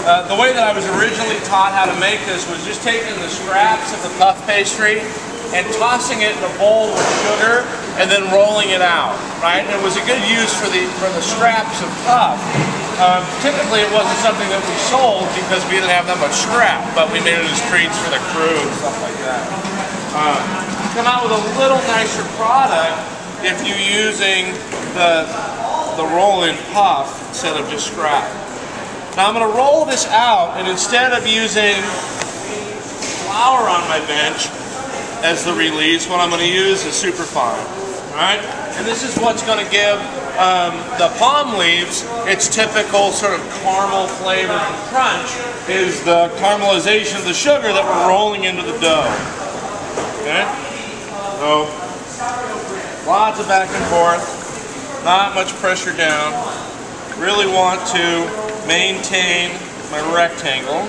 The way that I was originally taught how to make this was just taking the scraps of the puff pastry and tossing it in a bowl with sugar and then rolling it out, right? And it was a good use for the scraps of puff. Typically it wasn't something that we sold because we didn't have that much scrap, but we made it as treats for the crew and stuff like that. Come out with a little nicer product if you're using the roll-in puff instead of just scrap. Now I'm going to roll this out, and instead of using flour on my bench as the release, what I'm going to use is Superfine. Right? And this is what's going to give the palm leaves its typical sort of caramel flavor and crunch, is the caramelization of the sugar that we're rolling into the dough. Okay? So, lots of back and forth, not much pressure down. Really want to maintain my rectangle.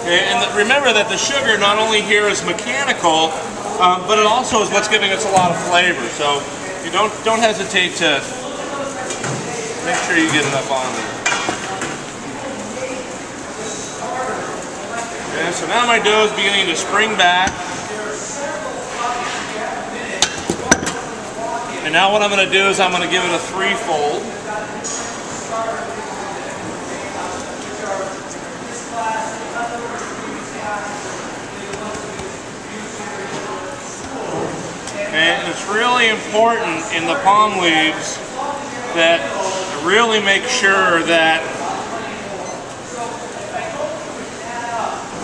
And remember that the sugar not only here is mechanical, but it also is what's giving us a lot of flavor. So you don't hesitate to make sure you get enough on there. Okay, so now my dough is beginning to spring back. And now what I'm going to do is I'm going to give it a three-fold. And it's really important in the palm leaves that I really make sure that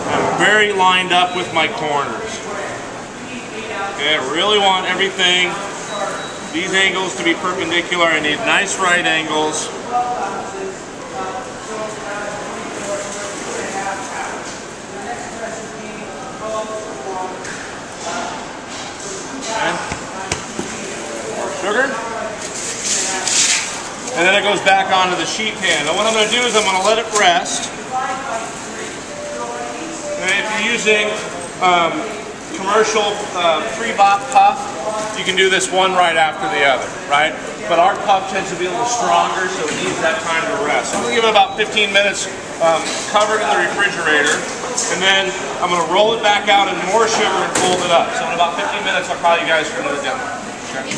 I'm very lined up with my corners. Okay, I really want everything, these angles to be perpendicular. I need nice right angles. Sugar, and then it goes back onto the sheet pan. Now what I'm going to do is I'm going to let it rest. And if you're using commercial 3-bot puff, you can do this one right after the other, right? But our puff tends to be a little stronger, so it needs that time to rest. So I'm going to give it about 15 minutes covered in the refrigerator, and then I'm going to roll it back out in more sugar and fold it up. So in about 15 minutes I'll call you guys for another demo. Okay.